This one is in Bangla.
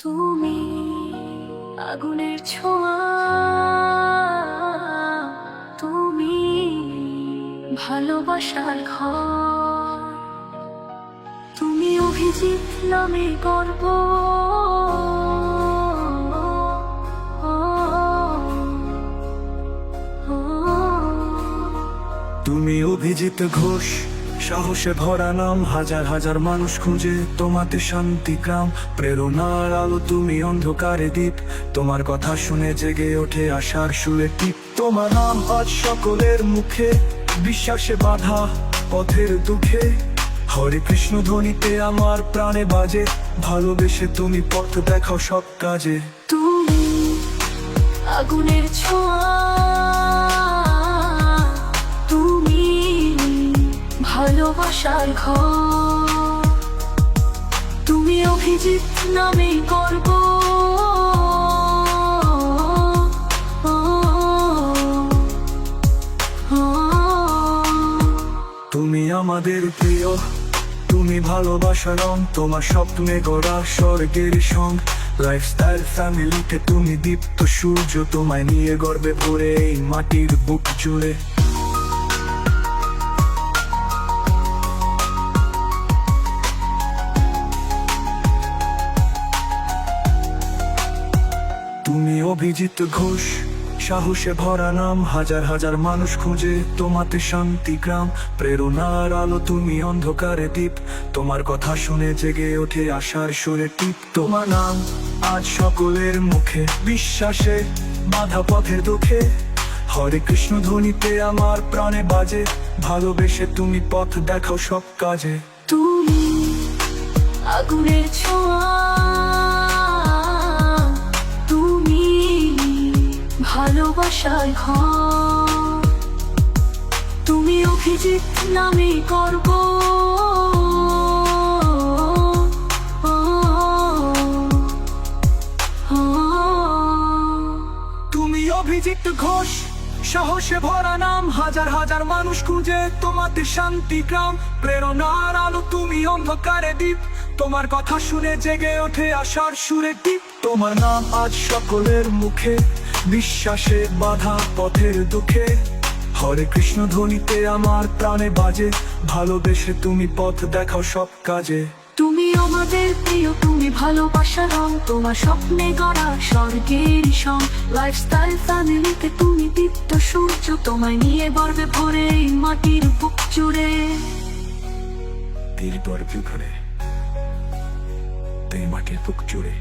তুমি আগুনের ছোঁয়া, তুমি ভালোবাসার ঘর, তুমি অভিজিৎ নামে গর্ব। তুমি অভিজিৎ ঘোষ, সাহসে ভরা নাম। হাজার হাজার মানুষ খুঁজে তোমাতে শান্তি গ্রাম। প্রেরণার আলো তুমি, অন্ধকারে দ্বীপ। তোমার কথা শুনে জেগে ওঠে আশার সুরে টিপ। তোমার নাম আজ সকলের মুখে, বিশ্বাসে বাধা পথের দুঃখে। হরে কৃষ্ণ ধ্বনিতে আমার প্রাণে বাজে, ভালোবেসে তুমি পথ দেখাও সব কাজে। তুমি আগুনের ছোঁয়া, তুমি ভালোবাসার ঘর, তুমি অভিজিৎ নামে গর্ব। তুমি আমাদের প্রিয়, তুমি ভালোবাসার রং। তোমার স্বপ্নে গড়া স্বর্গের সং। লাইফস্টাইল ফ্যামিলিতে তুমি দীপ্ত সূর্য। তোমায় নিয়ে গর্বে ভরে এই মাটির বুক জুড়ে। তুমি অভিজিৎ ঘোষ, সাহসে ভরা নাম। হাজার হাজার মানুষ খুঁজে তোমাতে শান্তি গ্রাম। প্রেরণার আলো তুমি, অন্ধকারে দ্বীপ। তোমার কথা শুনে জেগে ওঠে আশার সুরে টিপ। তোমার নাম আজ সকলের মুখে, বিশ্বাসে বাধা পথের দুঃখে। হরে কৃষ্ণ ধ্বনিতে আমার প্রাণে বাজে, ভালোবেসে তুমি পথ দেখাও সব কাজে। তুমি আগুনের ছোঁয়া, তুমি ভালোবাসার ঘর, তুমি অভিজিৎ নামে গর্ব। তুমি অভিজিৎ ঘোষ, সাহসে ভরা নাম। হাজার হাজার মানুষ খুঁজে তোমাতে শান্তি গ্রাম। প্রেরণার আলো তুমি, অন্ধকারে দ্বীপ। তোমার কথা শুনে জেগে ওঠে আশার সুরে টিপ। তোমার নাম আজ সকলের মুখে, বিশ্বাসে বাধা পথের দুঃখে। হরে কৃষ্ণ ধ্বনিতে আমার প্রাণে বাজে, ভালোবেসে তুমি পথ দেখাও সব কাজে। তুমি আমাদের প্রিয়, তুমি ভালোবাসার রং। তোমার স্বপ্নে গড়া স্বর্গের সং। লাইফস্টাইল ফ্যামিলিতে তুমি দীপ্ত সূর্য। তোমায় নিয়ে গর্বে ভরে এই মাটির বুক জুড়ে। তীর গর্বে ভরে এই মাটির বুক জুড়ে।